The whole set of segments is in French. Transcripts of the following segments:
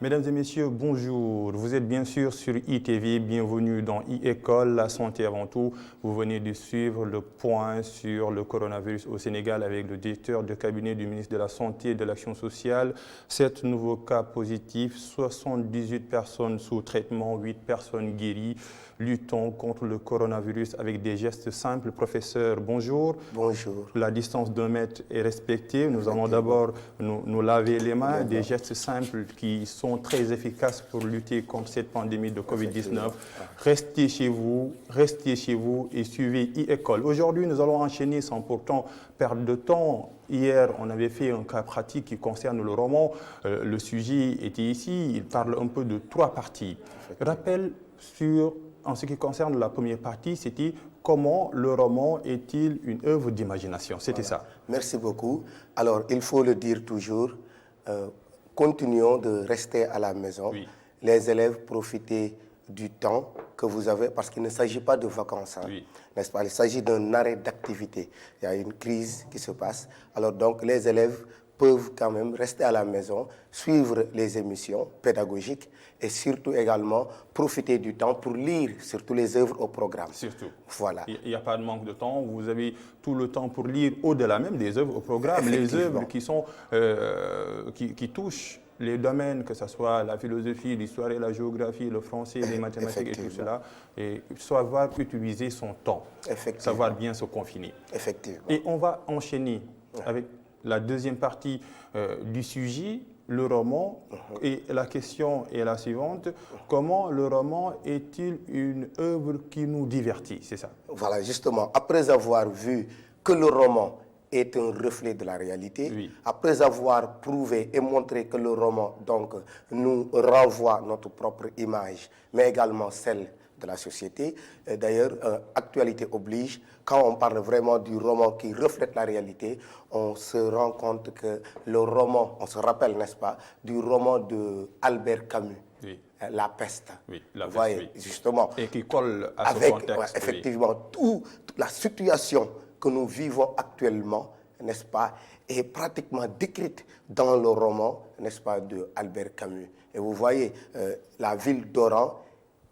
Mesdames et messieurs, bonjour. Vous êtes bien sûr sur ITV, bienvenue dans e-École, la santé avant tout. Vous venez de suivre le point sur le coronavirus au Sénégal avec le directeur de cabinet du ministre de la Santé et de l'Action sociale. 7 nouveaux cas positifs, 78 personnes sous traitement, 8 personnes guéries. Luttons contre le coronavirus avec des gestes simples. Professeur, bonjour. Bonjour. La distance d'1 mètre est respectée. Nous allons d'abord nous laver les mains. Des gestes simples qui sont très efficaces pour lutter contre cette pandémie de Covid-19. Restez chez vous et suivez e-École. Aujourd'hui, nous allons enchaîner sans pourtant perdre de temps. Hier, on avait fait un cas pratique qui concerne le roman. Le sujet était ici. Il parle un peu de 3 parties. Rappel en ce qui concerne la première partie, c'était comment le roman est-il une œuvre d'imagination. C'était ça. Merci beaucoup. Alors, il faut le dire toujours, continuons de rester à la maison. Oui. Les élèves, profitez du temps que vous avez, parce qu'il ne s'agit pas de vacances, Oui. n'est-ce pas? Il s'agit d'un arrêt d'activité. Il y a une crise qui se passe. Alors donc, les élèves peuvent quand même rester à la maison, suivre les émissions pédagogiques et surtout également profiter du temps pour lire surtout les œuvres au programme. Surtout. Voilà. Il n'y a pas de manque de temps. Vous avez tout le temps pour lire au-delà même des œuvres au programme. Les œuvres qui touchent les domaines, que ce soit la philosophie, l'histoire et la géographie, le français, les mathématiques et tout cela, et savoir utiliser son temps, savoir bien se confiner. Effectivement. Et on va enchaîner avec la deuxième partie du sujet, le roman. Et la question est la suivante. Comment le roman est-il une œuvre qui nous divertit? C'est ça. Voilà, justement, après avoir vu que le roman est un reflet de la réalité, Oui. après avoir prouvé et montré que le roman donc, nous renvoie notre propre image, mais également celle de la société. D'ailleurs, actualité oblige, quand on parle vraiment du roman qui reflète la réalité, on se rend compte que le roman, on se rappelle, n'est-ce pas, du roman de Albert Camus. Oui. La peste. Oui, la peste, voyez, oui. justement. Et qui colle à avec, ce contexte. Ouais, effectivement, toute la situation que nous vivons actuellement, n'est-ce pas, est pratiquement décrite dans le roman, n'est-ce pas, de Albert Camus. Et vous voyez la ville d'Oran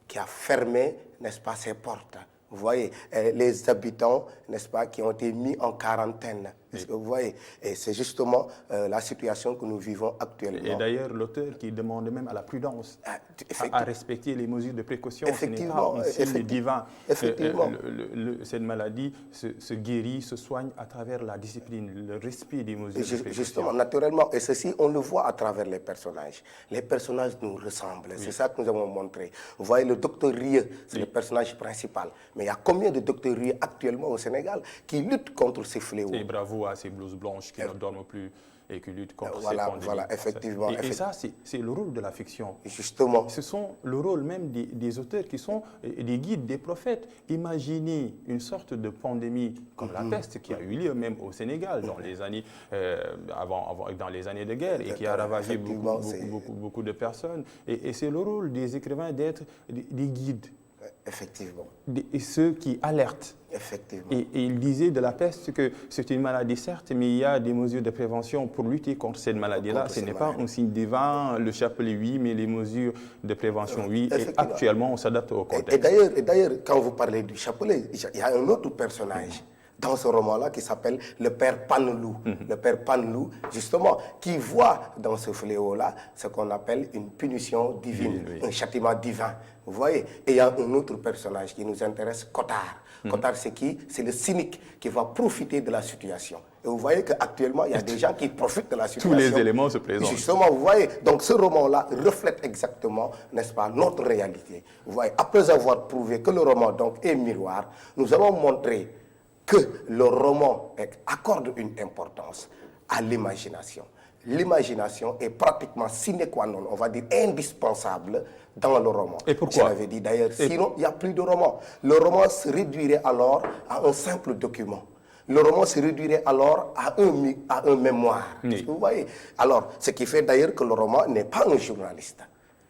qui a fermé, n'est-ce pas, ses portes. Vous voyez les habitants, n'est-ce pas, qui ont été mis en quarantaine. Est-ce que vous voyez? Et c'est justement la situation que nous vivons actuellement. Et d'ailleurs, l'auteur qui demande même à la prudence, à respecter les mesures de précaution. Effectivement. Ce n'est pas un signe divin. Effectivement. Cette maladie se guérit, se soigne à travers la discipline, le respect des mesures de précaution. Justement, naturellement. Et ceci, on le voit à travers les personnages. Les personnages nous ressemblent. C'est ça que nous avons montré. Vous voyez, le docteur Rieu, c'est le personnage principal. Mais il y a combien de docteurs Rieu actuellement au Sénégal qui luttent contre ces fléaux? Et bravo à ces blouses blanches qui ne dorment plus et qui luttent contre ces pandémies. Voilà, effectivement. Et ça, c'est le rôle de la fiction. Justement. Ce sont le rôle même des auteurs qui sont des guides, des prophètes. Imaginez une sorte de pandémie comme la peste qui a eu lieu même au Sénégal dans les années, dans les années de guerre et qui a ravagé beaucoup de personnes. Et c'est le rôle des écrivains d'être des guides. Effectivement. Et ceux qui alertent. Effectivement. Et il disait de la peste que c'est une maladie certes, mais il y a des mesures de prévention pour lutter contre cette maladie-là. Ce n'est pas un signe divin, le chapelet oui, mais les mesures de prévention oui. Et actuellement, on s'adapte au contexte. Et d'ailleurs, quand vous parlez du chapelet, il y a un autre personnage dans ce roman-là qui s'appelle le père Panelou. Le père Panelou, justement, qui voit dans ce fléau-là ce qu'on appelle une punition divine, un châtiment divin. Vous voyez? Et il y a un autre personnage qui nous intéresse, Cotard. Cotard, c'est qui? C'est le cynique qui va profiter de la situation. Et vous voyez qu'actuellement, il y a des gens qui profitent de la situation. Tous les éléments se présentent. Justement, vous voyez, donc ce roman-là reflète exactement, n'est-ce pas, notre réalité. Vous voyez, après avoir prouvé que le roman donc, est miroir, nous allons montrer que le roman accorde une importance à l'imagination. L'imagination est pratiquement sine qua non, on va dire indispensable dans le roman. Et pourquoi? Je l'avais dit d'ailleurs, sinon il n'y a plus de roman. Le roman se réduirait alors à un simple document. Le roman se réduirait alors à un mémoire. Oui. Vous voyez? Alors, ce qui fait d'ailleurs que le roman n'est pas un journaliste.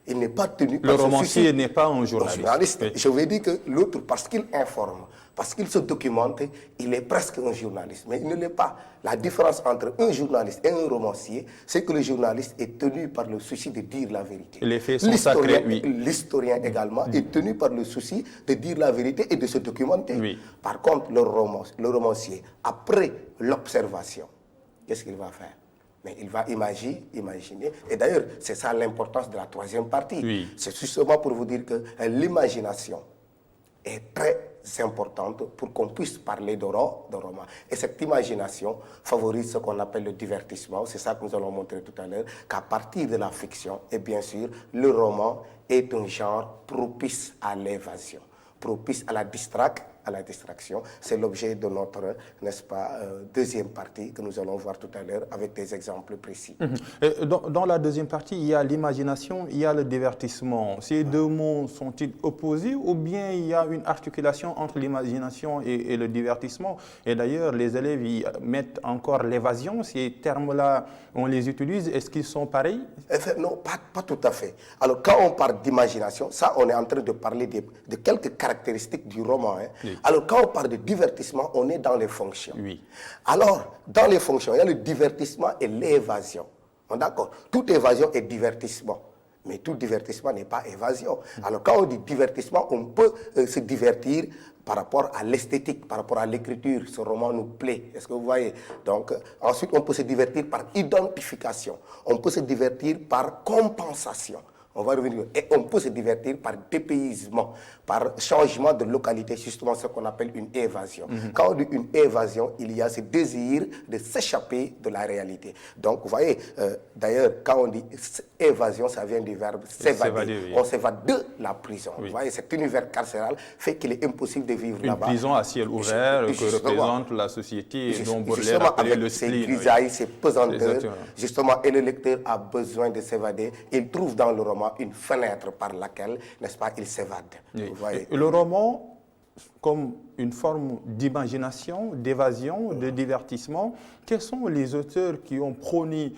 Il n'est pas tenu par le romancier n'est pas un journaliste. Oui. Je veux dire que l'autre, parce qu'il informe, parce qu'il se documente, il est presque un journaliste. Mais il ne l'est pas. La différence entre un journaliste et un romancier, c'est que le journaliste est tenu par le souci de dire la vérité. Les faits sont sacrés, oui. L'historien également est tenu par le souci de dire la vérité et de se documenter. Oui. Par contre, le romancier, après l'observation, qu'est-ce qu'il va faire? Mais il va imaginer. Et d'ailleurs, c'est ça l'importance de la troisième partie. Oui. C'est justement pour vous dire que l'imagination est très importante pour qu'on puisse parler de roman. Et cette imagination favorise ce qu'on appelle le divertissement. C'est ça que nous allons montrer tout à l'heure, qu'à partir de la fiction, et bien sûr, le roman est un genre propice à l'évasion, propice à la distraction. C'est l'objet de notre, n'est-ce pas, deuxième partie que nous allons voir tout à l'heure avec des exemples précis. Et dans la deuxième partie, il y a l'imagination, il y a le divertissement. Ces deux mots sont-ils opposés ou bien il y a une articulation entre l'imagination et le divertissement? Et d'ailleurs, les élèves y mettent encore l'évasion. Ces termes-là, on les utilise. Est-ce qu'ils sont pareils? Non, pas tout à fait. Alors, quand on parle d'imagination, ça, on est en train de parler de quelques caractéristiques du roman. Hein. Oui. Alors, quand on parle de divertissement, on est dans les fonctions. Oui. Alors, dans les fonctions, il y a le divertissement et l'évasion. D'accord? Toute évasion est divertissement. Mais tout divertissement n'est pas évasion. Alors, quand on dit divertissement, on peut se divertir par rapport à l'esthétique, par rapport à l'écriture. Ce roman nous plaît. Est-ce que vous voyez? Donc, ensuite, on peut se divertir par identification. On peut se divertir par compensation. On va revenir. Et on peut se divertir par dépaysement, par changement de localité, justement ce qu'on appelle une évasion. Quand on dit une évasion, il y a ce désir de s'échapper de la réalité. Donc, vous voyez, d'ailleurs, quand on dit évasion, ça vient du verbe s'évader. Oui. On s'évade de la prison. Oui. Vous voyez, cet univers carcéral fait qu'il est impossible de vivre là-bas. Une prison à ciel ouvert que représente la société dont Baudelaire appelait le spleen. Ses grisailles, ses pesanteurs, justement, et le lecteur a besoin de s'évader. Il trouve dans le roman une fenêtre par laquelle, n'est-ce pas, il s'évade. Oui. Le roman, comme une forme d'imagination, d'évasion, de divertissement, quels sont les auteurs qui ont prôné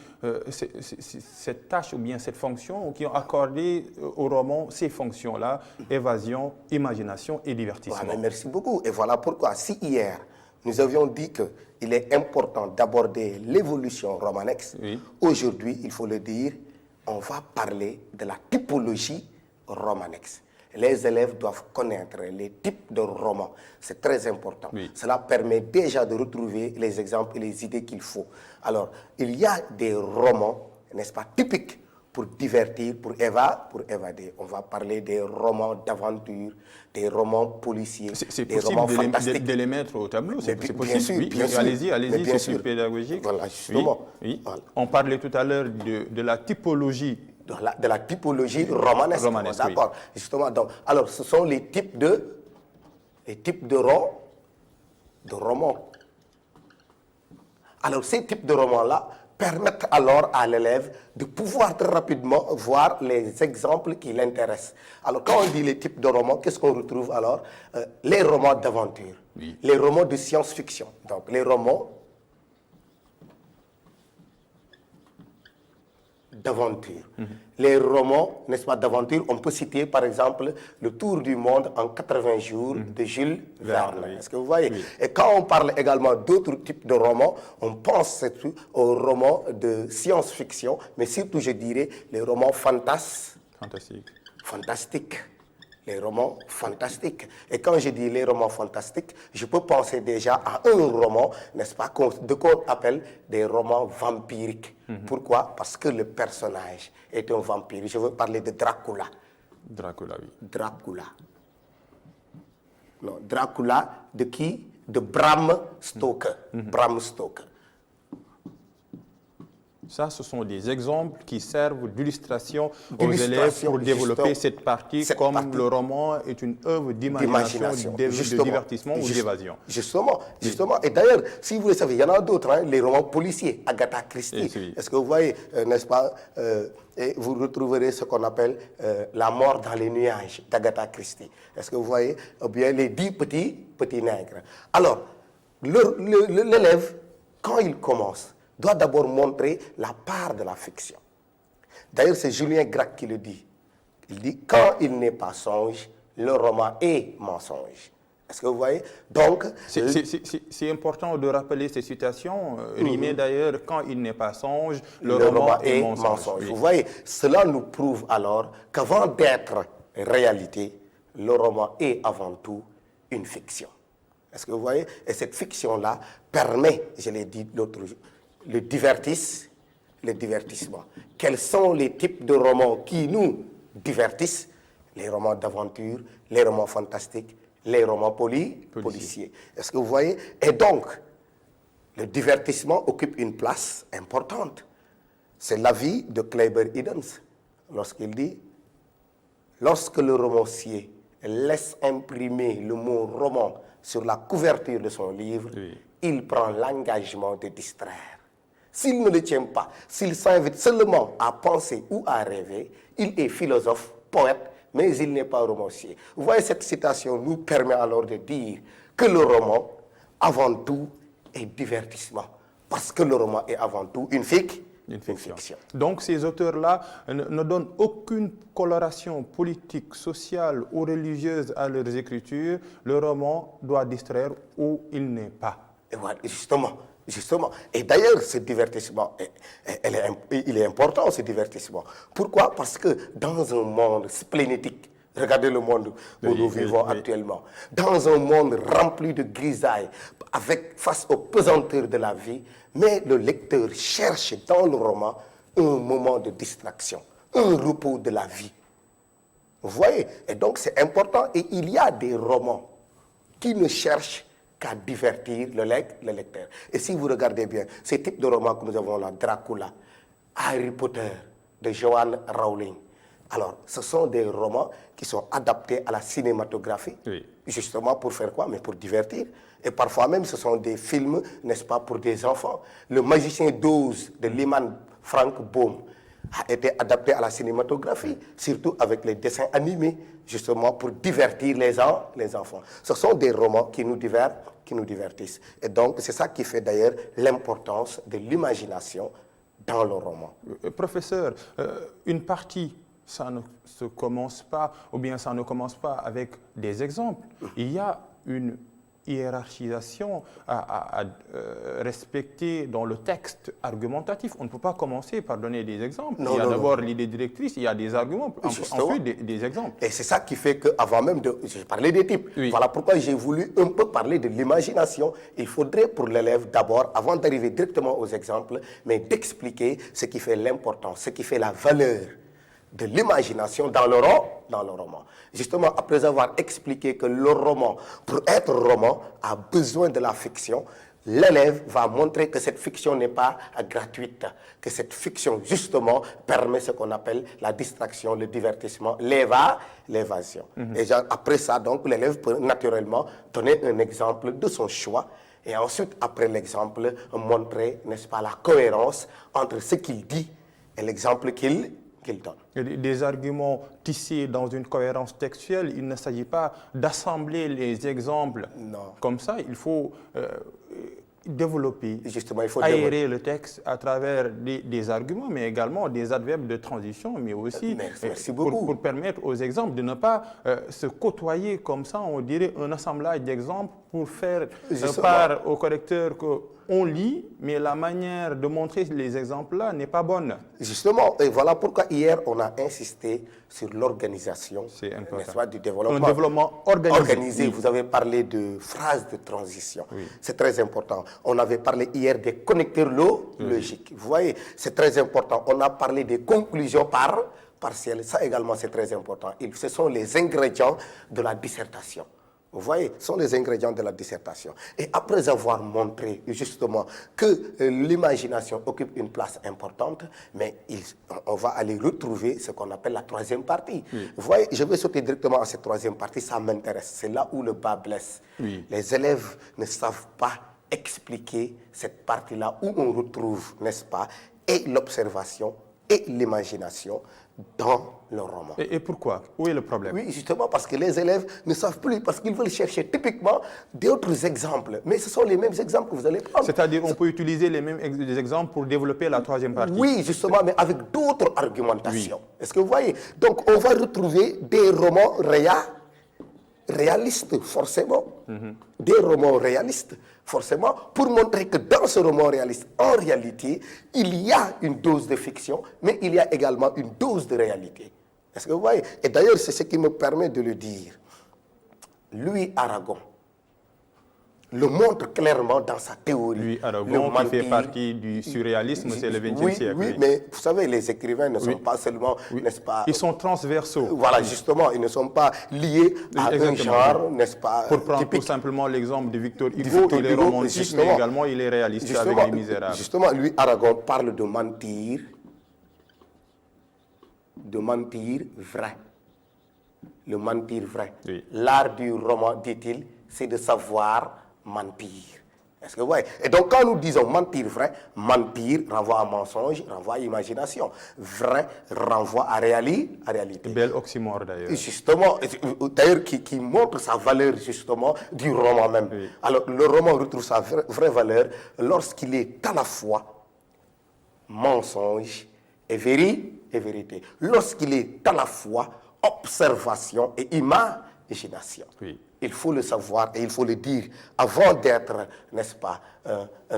cette tâche ou bien cette fonction, ou qui ont accordé au roman ces fonctions-là, évasion, imagination et divertissement? Voilà, merci beaucoup. Et voilà pourquoi, si hier, nous avions dit qu'il est important d'aborder l'évolution romanesque, oui. Aujourd'hui, il faut le dire, on va parler de la typologie romanesque. Les élèves doivent connaître les types de romans. C'est très important. Oui. Cela permet déjà de retrouver les exemples et les idées qu'il faut. Alors, il y a des romans, n'est-ce pas, typiques pour divertir, pour évader. On va parler des romans d'aventure, des romans policiers, des romans fantastiques. C'est possible de les mettre au tableau, c'est possible. Bien sûr, oui. bien sûr. Allez-y, c'est plus pédagogique. Voilà, justement. Oui. Voilà. On parlait tout à l'heure de la typologie. De la typologie romanesque. D'accord. Oui. Justement, donc, alors, ce sont les types de romans. Alors, ces types de romans-là permettent alors à l'élève de pouvoir très rapidement voir les exemples qui l'intéressent. Alors, quand on dit les types de romans, qu'est-ce qu'on retrouve alors? Les romans d'aventure, oui. Les romans de science-fiction. Donc, les romans d'aventure. Les romans, n'est-ce pas, d'aventure, on peut citer par exemple Le Tour du monde en 80 jours de Jules Verne. Oui. Est-ce que vous voyez? Oui. Et quand on parle également d'autres types de romans, on pense aux romans de science-fiction, mais surtout, je dirais, les romans fantastiques. Les romans fantastiques. Et quand je dis les romans fantastiques, je peux penser déjà à un roman, n'est-ce pas, qu'on appelle des romans vampiriques. Pourquoi? Parce que le personnage est un vampire. Je veux parler de Dracula. Dracula, oui. Dracula. Non, Dracula de qui? De Bram Stoker. Bram Stoker. Ça, ce sont des exemples qui servent d'illustration aux élèves pour développer cette partie, le roman est une œuvre d'imagination, de divertissement ou d'évasion. Justement. Et d'ailleurs, si vous le savez, il y en a d'autres, hein, les romans policiers, Agatha Christie. Oui. Est-ce que vous voyez, n'est-ce pas, et vous retrouverez ce qu'on appelle La mort dans les nuages d'Agatha Christie. Est-ce que vous voyez, ou bien les 10 petits nègres. Alors, l'élève, quand il commence, doit d'abord montrer la part de la fiction. D'ailleurs, c'est Julien Gracq qui le dit. Il dit, quand il n'est pas songe, le roman est mensonge. Est-ce que vous voyez? Donc, c'est important de rappeler ces citations, rimées d'ailleurs, quand il n'est pas songe, le roman est mensonge. Oui. Vous voyez, cela nous prouve alors qu'avant d'être réalité, le roman est avant tout une fiction. Est-ce que vous voyez? Et cette fiction-là permet, je l'ai dit l'autre jour, le divertissement. Quels sont les types de romans qui nous divertissent? Les romans d'aventure, les romans fantastiques, les romans policiers. Est-ce que vous voyez? Et donc, le divertissement occupe une place importante. C'est l'avis de Kleber Idens lorsqu'il dit « Lorsque le romancier laisse imprimer le mot roman sur la couverture de son livre, il prend l'engagement de distraire. S'il ne le tient pas, s'il s'invite seulement à penser ou à rêver, il est philosophe, poète, mais il n'est pas romancier. » Vous voyez, cette citation nous permet alors de dire que le roman, avant tout, est divertissement. Parce que le roman est avant tout une fiction. Donc ces auteurs-là ne donnent aucune coloration politique, sociale ou religieuse à leurs écritures. Le roman doit distraire ou il n'est pas. Et voilà, justement. Et d'ailleurs, ce divertissement, il est important, ce divertissement. Pourquoi? Parce que dans un monde splénétique, regardez le monde où nous vivons actuellement, dans un monde rempli de grisailles, face aux pesanteurs de la vie, mais le lecteur cherche dans le roman un moment de distraction, un repos de la vie. Vous voyez? Et donc c'est important. Et il y a des romans qui ne cherchent qu'à divertir le lecteur. Et si vous regardez bien, ces types de romans que nous avons là, Dracula, Harry Potter, de Joanne Rowling, alors ce sont des romans qui sont adaptés à la cinématographie, justement pour faire quoi? Mais pour divertir. Et parfois même, ce sont des films, n'est-ce pas, pour des enfants. Le Magicien d'Oz de Lyman Frank Baum a été adapté à la cinématographie, surtout avec les dessins animés, justement pour divertir les enfants. Ce sont des romans qui nous divertissent. Et donc, c'est ça qui fait d'ailleurs l'importance de l'imagination dans le roman. Professeur, une partie, ça ne se commence pas, ou bien ça ne commence pas avec des exemples. Il y a une hiérarchisation à respecter dans le texte argumentatif. On ne peut pas commencer par donner des exemples. Il y a d'abord l'idée directrice, il y a des arguments, ensuite des exemples. Et c'est ça qui fait qu'avant même de... J'ai parlé des types. Voilà pourquoi j'ai voulu un peu parler de l'imagination. Il faudrait pour l'élève d'abord, avant d'arriver directement aux exemples, mais d'expliquer ce qui fait l'importance, ce qui fait la valeur de l'imagination dans le roman. Justement, après avoir expliqué que le roman, pour être roman, a besoin de la fiction, l'élève va montrer que cette fiction n'est pas gratuite, que cette fiction, justement, permet ce qu'on appelle la distraction, le divertissement, l'évasion. Et après ça, donc, l'élève peut naturellement donner un exemple de son choix et ensuite, après l'exemple, montrer, n'est-ce pas, la cohérence entre ce qu'il dit et l'exemple qu'il donne. Des arguments tissés dans une cohérence textuelle, il ne s'agit pas d'assembler les exemples comme ça. Il faut développer, aérer le texte à travers des arguments, mais également des adverbes de transition, mais aussi pour permettre aux exemples de ne pas se côtoyer comme ça, on dirait un assemblage d'exemples pour faire part au correcteur qu'on lit, mais la manière de montrer les exemples-là n'est pas bonne. Justement, et voilà pourquoi hier on a insisté sur l'organisation du développement. Un développement organisé. Vous avez parlé de phrases de transition. C'est très important. On avait parlé hier des connecteurs logiques. Vous voyez, c'est très important. On a parlé des conclusions partielles. Ça également, c'est très important. Ce sont les ingrédients de la dissertation. Vous voyez, ce sont les ingrédients de la dissertation. Et après avoir montré justement que l'imagination occupe une place importante, mais on va aller retrouver ce qu'on appelle la troisième partie. Vous voyez, je vais sauter directement à cette troisième partie, ça m'intéresse. C'est là où le bas blesse. Les élèves ne savent pas expliquer cette partie-là où on retrouve, n'est-ce pas, et l'observation et l'imagination dans le roman. Et pourquoi? Où est le problème? Oui, justement parce que les élèves ne savent plus, parce qu'ils veulent chercher typiquement d'autres exemples. Mais ce sont les mêmes exemples que vous allez prendre. C'est-à-dire qu'on peut utiliser les mêmes des exemples pour développer la troisième partie. Oui, justement, mais avec d'autres argumentations. Oui. Est-ce que vous voyez? Donc, on va retrouver des romans réalistes, forcément. Des romans réalistes, forcément, pour montrer que dans ce roman réaliste, en réalité, il y a une dose de fiction, mais il y a également une dose de réalité. Est-ce que vous voyez? Et d'ailleurs, c'est ce qui me permet de le dire. Louis Aragon le montre clairement dans sa théorie. Louis Aragon, qui fait partie du surréalisme, c'est le XXe siècle. Oui, mais vous savez, les écrivains ne sont pas seulement, n'est-ce pas... Ils sont transversaux. Voilà, justement, ils ne sont pas liés à un genre, n'est-ce pas, pour prendre typique. tout simplement l'exemple de Victor Hugo, il est romantique, mais également il est réaliste avec Les Misérables. Justement, Louis Aragon parle de mentir vrai. Le mentir vrai. Oui. L'art du roman, dit-il, c'est de savoir mentir. Est-ce que vous voyez? Et donc, quand nous disons mentir vrai, mentir renvoie à mensonge, renvoie à imagination. Vrai renvoie à réalité. Bel oxymore, d'ailleurs. Justement, d'ailleurs, qui montre sa valeur, justement, du roman même. Oui. Alors, le roman retrouve sa vraie valeur lorsqu'il est à la fois mensonge et vérité. Lorsqu'il est à la fois observation et imagination. Oui. Il faut le savoir et il faut le dire avant d'être, n'est-ce pas,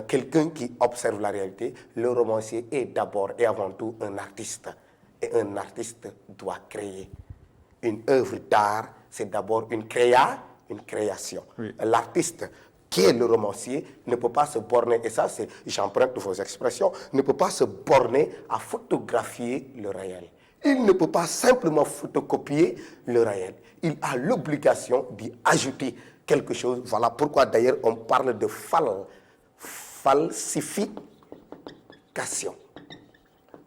quelqu'un qui observe la réalité. Le romancier est d'abord et avant tout un artiste. Et un artiste doit créer. Une œuvre d'art, c'est d'abord une création. Oui. L'artiste qui est le romancier ne peut pas se borner, et ça, j'emprunte vos expressions, ne peut pas se borner à photographier le réel. Il ne peut pas simplement photocopier le réel. Il a l'obligation d'y ajouter quelque chose. Voilà pourquoi d'ailleurs on parle de falsification.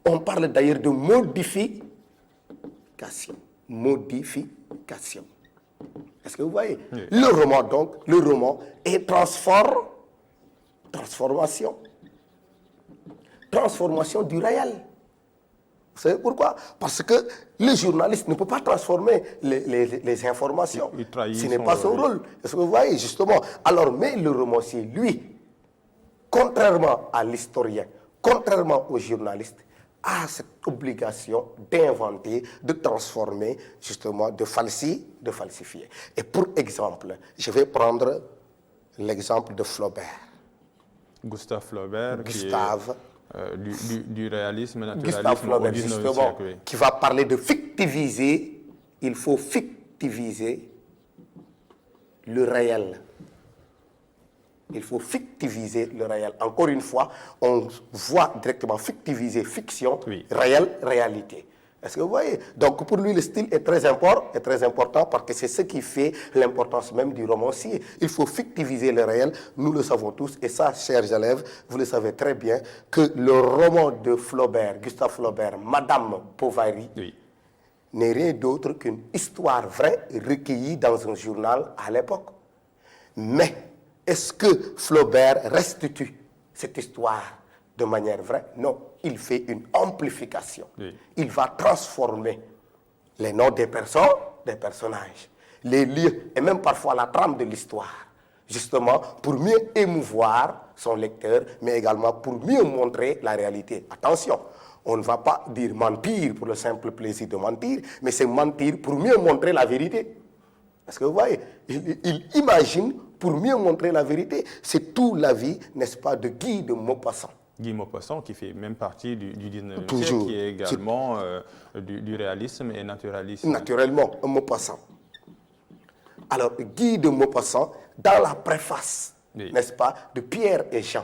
On parle d'ailleurs de modification. Est-ce que vous voyez? Oui. Le roman donc, le roman est transformation du réel. Vous savez pourquoi? Parce que le journaliste ne peut pas transformer les informations. Ce n'est pas son rôle. Est-ce que vous voyez, justement? Alors, mais le romancier, lui, contrairement à l'historien, contrairement au journaliste, a cette obligation d'inventer, de transformer, justement, de falsifier. Et pour exemple, je vais prendre l'exemple de Flaubert. Gustave Flaubert, du réalisme, naturalisme Flaubert, au 19e siècle, oui. Qui va parler de fictiviser, il faut fictiviser le réel. Il faut fictiviser le réel. Encore une fois, on voit directement fictiviser fiction, oui. Réel, réalité. Est-ce que vous voyez? Donc pour lui, le style est très important parce que c'est ce qui fait l'importance même du romancier. Il faut fictiviser le réel, nous le savons tous, et ça, chers élèves, vous le savez très bien, que le roman de Flaubert, Gustave Flaubert, Madame Bovary, oui. N'est rien d'autre qu'une histoire vraie recueillie dans un journal à l'époque. Mais est-ce que Flaubert restitue cette histoire de manière vraie? Non, il fait une amplification. Oui. Il va transformer les noms des personnages, les lieux et même parfois la trame de l'histoire, justement pour mieux émouvoir son lecteur, mais également pour mieux montrer la réalité. Attention, on ne va pas dire mentir pour le simple plaisir de mentir, mais c'est mentir pour mieux montrer la vérité. Est-ce que vous voyez? Il imagine pour mieux montrer la vérité. C'est tout l'avis, n'est-ce pas, de Guy de Maupassant. Guy Maupassant, qui fait même partie du 19e siècle, qui est également du réalisme et naturalisme. Naturellement, Maupassant. Alors, Guy de Maupassant, dans la préface, oui. N'est-ce pas, de Pierre et Jean,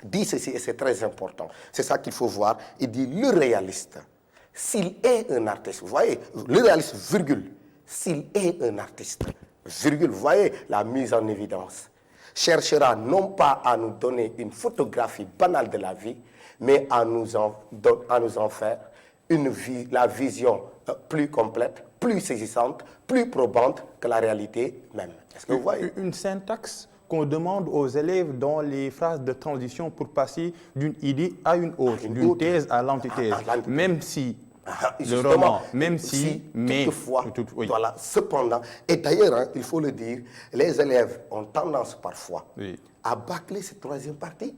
dit ceci, et c'est très important. C'est ça qu'il faut voir. Il dit, le réaliste, s'il est un artiste, vous voyez, le réaliste, virgule, s'il est un artiste, virgule, vous voyez la mise en évidence, cherchera non pas à nous donner une photographie banale de la vie, mais à nous en faire la vision plus complète, plus saisissante, plus probante que la réalité même. Est-ce que vous voyez? Une syntaxe qu'on demande aux élèves dans les phrases de transition pour passer d'une idée à une autre, d'une thèse à l'antithèse. Même si le roman, même si, mais toutefois, oui. voilà, cependant, et d'ailleurs, hein, il faut le dire, les élèves ont tendance parfois à bâcler cette troisième partie,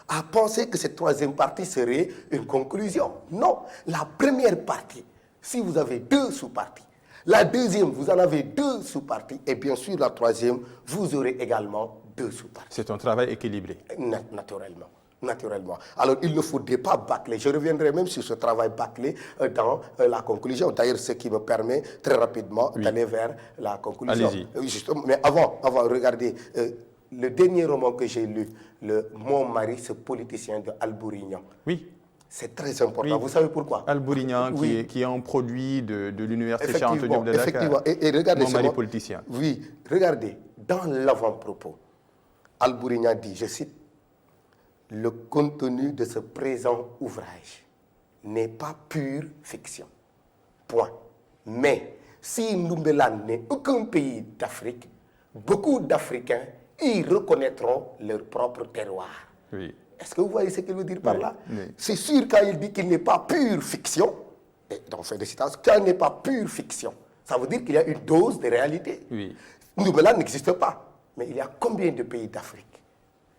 à penser que cette troisième partie serait une conclusion. Non, la première partie, si vous avez 2 sous-parties, la deuxième, vous en avez 2 sous-parties, et bien sûr, la troisième, vous aurez également 2 sous-parties. C'est un travail équilibré. Naturellement. Naturellement. Alors, il ne faudrait pas bâcler. Je reviendrai même sur ce travail bâclé dans la conclusion. D'ailleurs, ce qui me permet très rapidement d'aller vers la conclusion. Allez-y. Justement, mais avant, regardez, le dernier roman que j'ai lu, Mon mari, ce politicien de Albourignan. Oui. C'est très important. Vous savez pourquoi? Albourignan, qui est un produit de l'université Cheikh Anta Diop de Dakar. Effectivement. Et regardez, Mon mari politicien. Oui. Regardez, dans l'avant-propos, Albourignan dit, je cite, le contenu de ce présent ouvrage n'est pas pure fiction. Point. Mais si Ndoumbelane n'est aucun pays d'Afrique, beaucoup d'Africains y reconnaîtront leur propre terroir. Oui. Est-ce que vous voyez ce qu'il veut dire par là? Oui. C'est sûr, quand il dit qu'il n'est pas pure fiction, et dans fait des citations, quand il n'est pas pure fiction, ça veut dire qu'il y a une dose de réalité. Oui. Ndoumbelane n'existe pas. Mais il y a combien de pays d'Afrique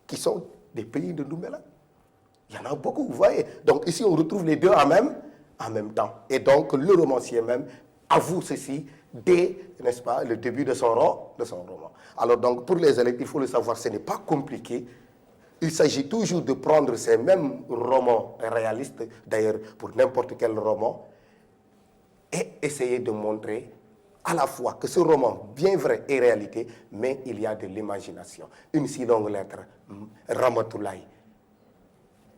qui sont des pays de Ndoumbelane? Il y en a beaucoup, vous voyez. Donc ici, on retrouve les deux en même temps. Et donc, le romancier même avoue ceci dès, n'est-ce pas, le début de son roman. Alors donc, pour les élèves, il faut le savoir, ce n'est pas compliqué. Il s'agit toujours de prendre ces mêmes romans réalistes, d'ailleurs pour n'importe quel roman, et essayer de montrer à la fois que ce roman, bien vrai, est réalité, mais il y a de l'imagination. Une si longue lettre, Ramatoulaye,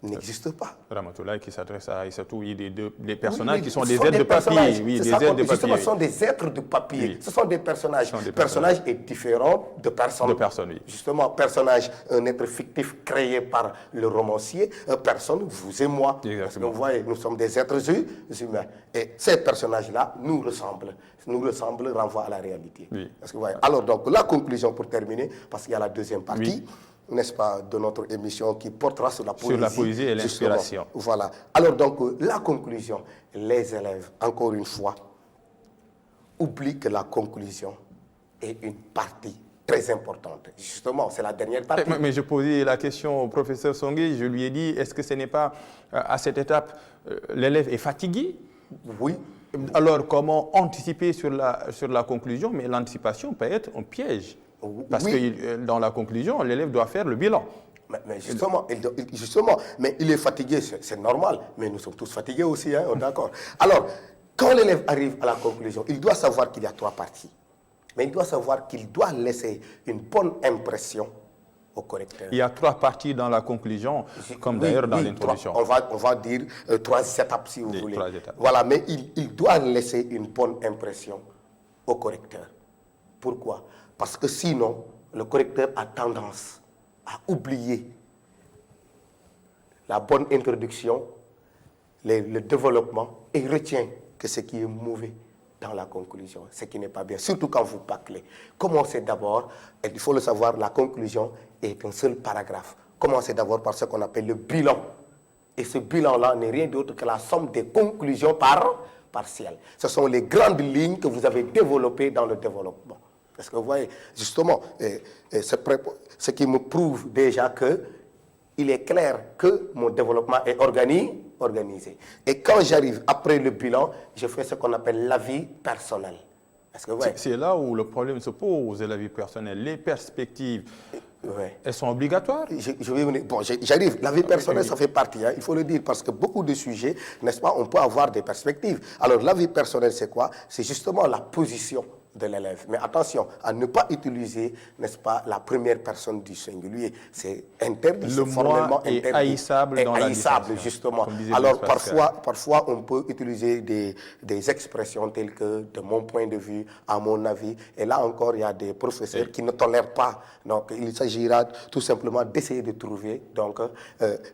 n'existe pas. Ramatoulaye qui s'adresse à Aïssatou, il y a des personnages qui sont des êtres de papier. Oui, des êtres de papier. Justement, ce sont des êtres de papier. Oui. Ce sont des personnages. Personnages est différent de personnes. De personnes, oui. Justement, personnage, un être fictif créé par le romancier, personne, vous et moi. Exactement. Parce que vous voyez, nous sommes des êtres humains. Et ces personnages-là nous ressemblent. Nous ressemblent, renvoient à la réalité. Oui. Parce que vous voyez. Alors donc, la conclusion pour terminer, parce qu'il y a la deuxième partie. Oui. N'est-ce pas, de notre émission qui portera sur la poésie. Sur la poésie et l'inspiration. Voilà. Alors donc, la conclusion, les élèves, encore une fois, oublient que la conclusion est une partie très importante. Justement, c'est la dernière partie. Mais je posais la question au professeur Songué, je lui ai dit, est-ce que ce n'est pas, à cette étape, l'élève est fatigué? Oui. Alors, comment anticiper sur la conclusion? Mais l'anticipation peut être un piège. Parce que dans la conclusion, l'élève doit faire le bilan. Mais justement, mais il est fatigué, c'est normal. Mais nous sommes tous fatigués aussi, hein, d'accord. Alors, quand l'élève arrive à la conclusion, il doit savoir qu'il y a 3 parties. Mais il doit savoir qu'il doit laisser une bonne impression au correcteur. Il y a 3 parties dans la conclusion, comme d'ailleurs dans l'introduction. On va dire 3 étapes, si vous voulez. 3 étapes. Voilà, mais il doit laisser une bonne impression au correcteur. Pourquoi? Parce que sinon, le correcteur a tendance à oublier la bonne introduction, le développement, et retient que ce qui est mauvais dans la conclusion, ce qui n'est pas bien, surtout quand vous bâclez. Commencez d'abord, et il faut le savoir, la conclusion est un seul paragraphe. Commencez d'abord par ce qu'on appelle le bilan. Et ce bilan-là n'est rien d'autre que la somme des conclusions partielles. Ce sont les grandes lignes que vous avez développées dans le développement. Parce que vous voyez, justement, ce qui me prouve déjà qu'il est clair que mon développement est organisé. Et quand j'arrive après le bilan, je fais ce qu'on appelle l'avis personnel. C'est là où le problème se pose, l'avis personnel. Les perspectives, elles sont obligatoires? Je vais venir. Bon, j'arrive. L'avis personnel, ça fait partie, hein, il faut le dire, parce que beaucoup de sujets, n'est-ce pas, on peut avoir des perspectives. Alors, l'avis personnel, c'est quoi? C'est justement la position de l'élève. Mais attention à ne pas utiliser, n'est-ce pas, la première personne du singulier. C'est interdit. Le moi est haïssable dans la distinction, justement. Alors parfois on peut utiliser des expressions telles que de mon point de vue, à mon avis. Et là encore, il y a des professeurs qui ne tolèrent pas. Donc il s'agira tout simplement d'essayer de trouver. Donc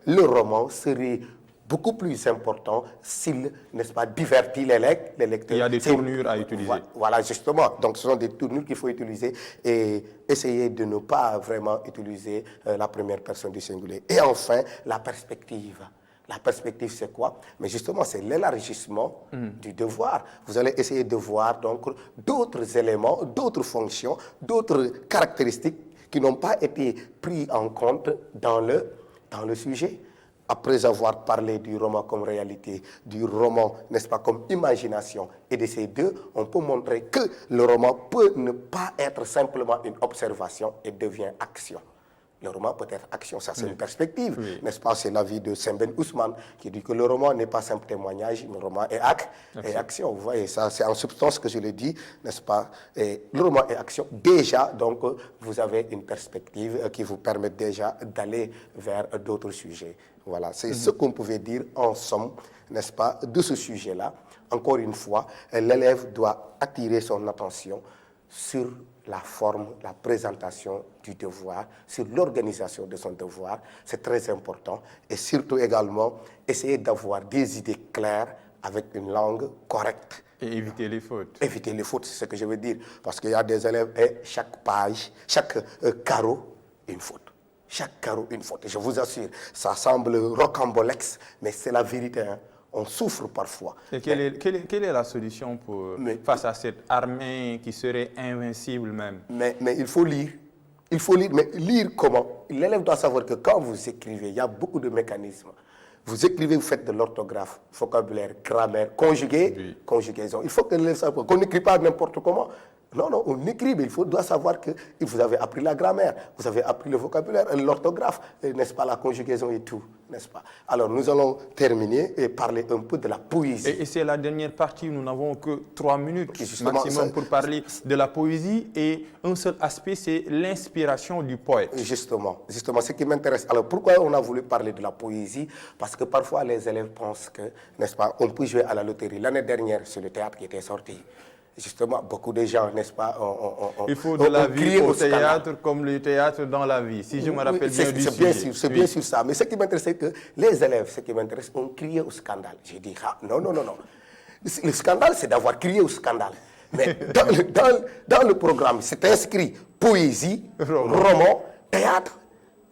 le roman serait beaucoup plus important s'il, n'est-ce pas, divertit les lecteurs. Il y a des tournures à utiliser. Voilà, justement. Donc, ce sont des tournures qu'il faut utiliser et essayer de ne pas vraiment utiliser la première personne du singulier. Et enfin, la perspective. La perspective, c'est quoi? Mais justement, c'est l'élargissement du devoir. Vous allez essayer de voir donc d'autres éléments, d'autres fonctions, d'autres caractéristiques qui n'ont pas été pris en compte dans le sujet. Après avoir parlé du roman comme réalité, du roman, n'est-ce pas, comme imagination, et de ces deux, on peut montrer que le roman peut ne pas être simplement une observation et devient action. Le roman peut être action, ça c'est une perspective, n'est-ce pas? C'est l'avis de Sembène Ousmane qui dit que le roman n'est pas simple témoignage, le roman est action. Vous voyez, ça c'est en substance que je le dis, n'est-ce pas? Et le roman est action. Déjà, donc, vous avez une perspective qui vous permet déjà d'aller vers d'autres sujets. Voilà, c'est ce qu'on pouvait dire en somme, n'est-ce pas, de ce sujet-là. Encore une fois, l'élève doit attirer son attention sur la forme, la présentation du devoir, sur l'organisation de son devoir, c'est très important. Et surtout également, essayer d'avoir des idées claires avec une langue correcte. Et éviter les fautes. Éviter les fautes, c'est ce que je veux dire. Parce qu'il y a des élèves, et chaque page, chaque carreau, une faute. Chaque carreau, une faute. Et je vous assure, ça semble rocambolex, mais c'est la vérité, hein. On souffre parfois. Et quelle est la solution face à cette armée qui serait invincible même? Mais il faut lire. Il faut lire. Mais lire comment? L'élève doit savoir que quand vous écrivez, il y a beaucoup de mécanismes. Vous écrivez, vous faites de l'orthographe, vocabulaire, grammaire, conjugué, conjugaison. Il faut que l'élève sache qu'on n'écrit pas n'importe comment. Non, non, on écrit, mais doit savoir que vous avez appris la grammaire, vous avez appris le vocabulaire, l'orthographe, n'est-ce pas, la conjugaison et tout, n'est-ce pas? Alors, nous allons terminer et parler un peu de la poésie. Et c'est la dernière partie, nous n'avons que 3 minutes maximum pour parler de la poésie. Et un seul aspect, c'est l'inspiration du poète. Justement, ce qui m'intéresse. Alors, pourquoi on a voulu parler de la poésie? Parce que parfois, les élèves pensent que, n'est-ce pas, on peut jouer à la loterie. L'année dernière, c'est le théâtre qui était sorti. Justement, beaucoup de gens, n'est-ce pas, il faut de la vie au théâtre comme le théâtre dans la vie, si je me rappelle bien du sujet. C'est bien sûr ça. Mais ce qui m'intéresse, c'est que les élèves, ce qui m'intéresse, ont crié au scandale. J'ai dit, ah, non. Le scandale, c'est d'avoir crié au scandale. Mais dans le programme, c'est inscrit poésie, roman, théâtre.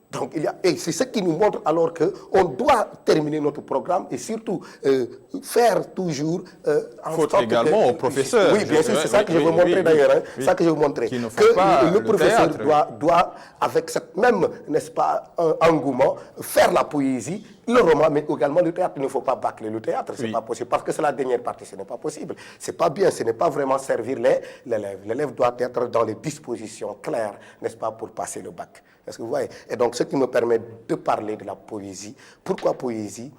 Donc, et c'est ce qui nous montre alors qu'on doit terminer notre programme et surtout faire toujours en sorte également au professeur. Oui, bien sûr, c'est ça que je veux montrer d'ailleurs. Hein, ça que je veux montrer. Que le professeur doit, avec cette même, n'est-ce pas, engouement, faire la poésie, le roman, mais également le théâtre. Il ne faut pas bâcler le théâtre, c'est pas possible. Parce que c'est la dernière partie, ce n'est pas possible. C'est pas bien, ce n'est pas vraiment servir l'élève. L'élève doit être dans les dispositions claires, n'est-ce pas, pour passer le bac. Est-ce que vous voyez? Et donc, ce qui me permet de parler de la poésie. Pourquoi poésie?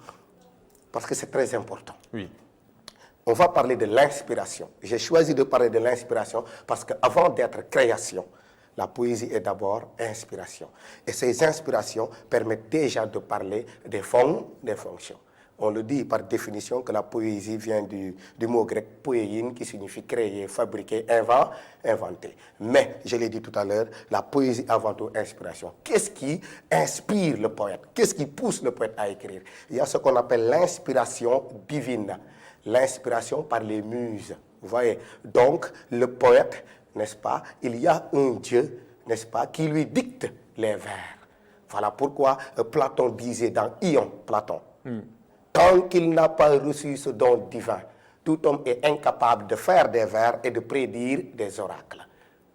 Parce que c'est très important. Oui. On va parler de l'inspiration. J'ai choisi de parler de l'inspiration parce qu'avant d'être création, la poésie est d'abord inspiration. Et ces inspirations permettent déjà de parler des fonctions. On le dit par définition que la poésie vient du mot grec poiein qui signifie créer, fabriquer, inventer. Mais, je l'ai dit tout à l'heure, la poésie avant tout inspiration. Qu'est-ce qui inspire le poète? Qu'est-ce qui pousse le poète à écrire? Il y a ce qu'on appelle l'inspiration divine, l'inspiration par les muses. Vous voyez? Donc, le poète, n'est-ce pas, il y a un Dieu, n'est-ce pas, qui lui dicte les vers. Voilà pourquoi Platon disait dans Ion, Platon, tant qu'il n'a pas reçu ce don divin, tout homme est incapable de faire des vers et de prédire des oracles.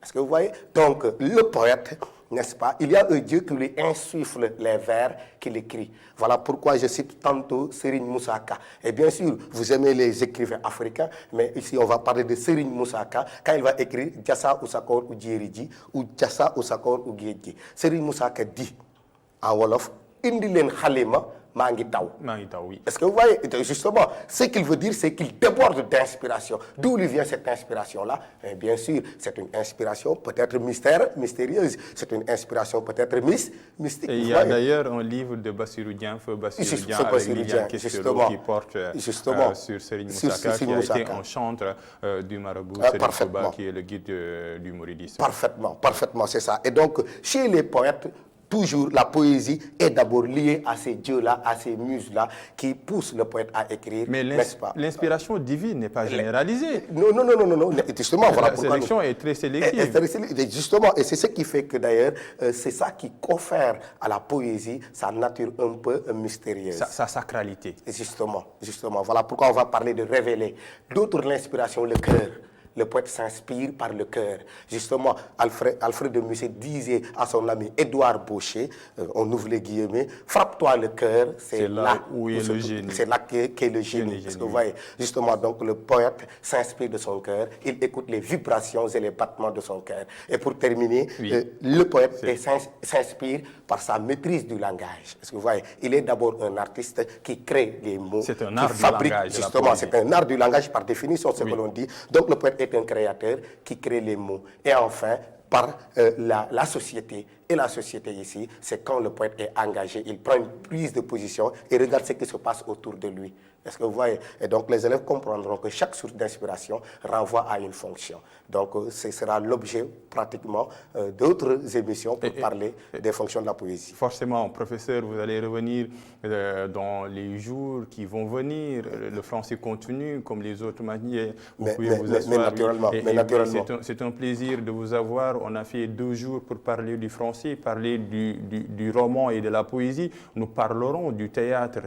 Est-ce que vous voyez? Donc, le poète, n'est-ce pas, il y a un Dieu qui lui insuffle les vers qu'il écrit. Voilà pourquoi je cite tantôt Serigne Moussa Ka. Et bien sûr, vous aimez les écrivains africains, mais ici, on va parler de Serigne Moussa Ka, quand il va écrire Jassa Ousakor ou Djériji ou Jassa Ousakor ou Gédji. Serigne Moussa Ka dit, en Wolof, indi len khalima mangi taw. Oui. Est-ce que vous voyez? Justement, ce qu'il veut dire, c'est qu'il déborde d'inspiration. D'où lui vient cette inspiration-là? Bien sûr, c'est une inspiration peut-être mystérieuse. C'est une inspiration peut-être mystique. Et il y a d'ailleurs un livre de Bassirou Dian, avec Liliane Kestelo, qui porte sur Serigne Moussa Ka, qui a été un chantre du marabout Serigne Touba, qui est le guide du mouridisme. Parfaitement, c'est ça. Et donc, chez les poètes, toujours, la poésie est d'abord liée à ces dieux-là, à ces muses-là, qui poussent le poète à écrire, Mais n'est-ce pas? l'inspiration divine n'est pas généralisée. Non, non, non, non, non, non. Justement, voilà La pourquoi sélection est très sélective. Justement, et c'est ce qui fait que d'ailleurs, c'est ça qui confère à la poésie sa nature un peu mystérieuse. Sa sacralité. Justement, voilà pourquoi on va parler de révéler. D'autres, l'inspiration, le cœur. Le poète s'inspire par le cœur. Justement, Alfred de Musset disait à son ami Édouard Baucher, on ouvre les guillemets, frappe-toi le cœur, c'est là où est le génie. C'est là qu'est le génie. Parce que vous voyez, justement, donc le poète s'inspire de son cœur, il écoute les vibrations et les battements de son cœur. Et pour terminer, le poète s'inspire par sa maîtrise du langage. Parce que vous voyez, il est d'abord un artiste qui crée les mots, c'est un qui art fabrique, du langage. justement, c'est un art du langage par définition, ce que l'on dit. Donc le poète est un créateur qui crée les mots. Et enfin, par la société. Et la société ici, c'est quand le poète est engagé, il prend une prise de position et regarde ce qui se passe autour de lui. Est-ce que vous voyez? Et donc les élèves comprendront que chaque source d'inspiration renvoie à une fonction. Donc ce sera l'objet pratiquement d'autres émissions pour parler des fonctions de la poésie. Forcément, professeur, vous allez revenir dans les jours qui vont venir. Le français continue comme les autres manières. Vous pouvez vous asseoir. Mais naturellement. C'est un plaisir de vous avoir. On a fait 2 jours pour parler du français, parler du roman et de la poésie. Nous parlerons du théâtre.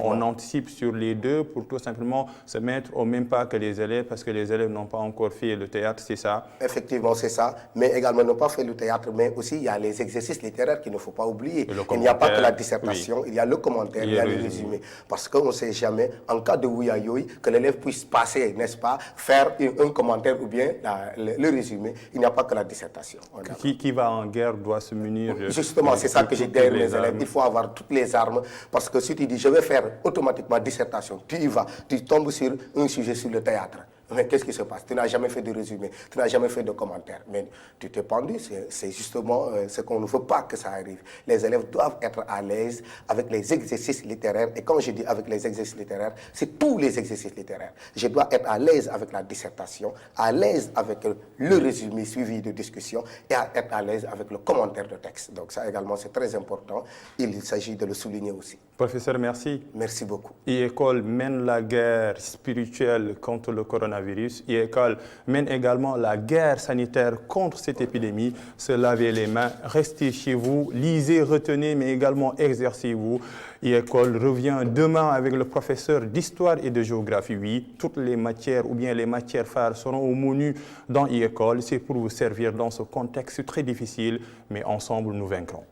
On anticipe sur les deux pour tout simplement se mettre au même pas que les élèves, parce que les élèves n'ont pas encore fait le théâtre, c'est ça? Effectivement, c'est ça. Mais également, n'ont pas fait le théâtre, mais aussi il y a les exercices littéraires qu'il ne faut pas oublier. Il n'y a pas que la dissertation, il y a le commentaire, il y a le résumé. Parce qu'on ne sait jamais, en cas de ouïaïoï, que l'élève puisse passer, n'est-ce pas, faire un commentaire ou bien le résumé. Il n'y a pas que la dissertation. Qui va en guerre doit se munir. Justement, c'est ça que j'ai dit à mes élèves. Il faut avoir toutes les armes, parce que si tu dis je vais faire automatiquement dissertation, tu y vas, tu tombes sur un sujet sur le théâtre. Mais qu'est-ce qui se passe? Tu n'as jamais fait de résumé, tu n'as jamais fait de commentaire. Mais tu t'es pendu, c'est justement ce qu'on ne veut pas que ça arrive. Les élèves doivent être à l'aise avec les exercices littéraires. Et quand je dis avec les exercices littéraires, c'est tous les exercices littéraires. Je dois être à l'aise avec la dissertation, à l'aise avec le résumé suivi de discussion et être à l'aise avec le commentaire de texte. Donc ça également, c'est très important. Il s'agit de le souligner aussi. Professeur, merci. Merci beaucoup. IECOL mène la guerre spirituelle contre le coronavirus. IECOL mène également la guerre sanitaire contre cette épidémie. Se laver les mains, restez chez vous, lisez, retenez, mais également exercez-vous. IECOL revient demain avec le professeur d'histoire et de géographie. Oui, toutes les matières ou bien les matières phares seront au menu dans IECOL. C'est pour vous servir dans ce contexte très difficile, mais ensemble nous vaincrons.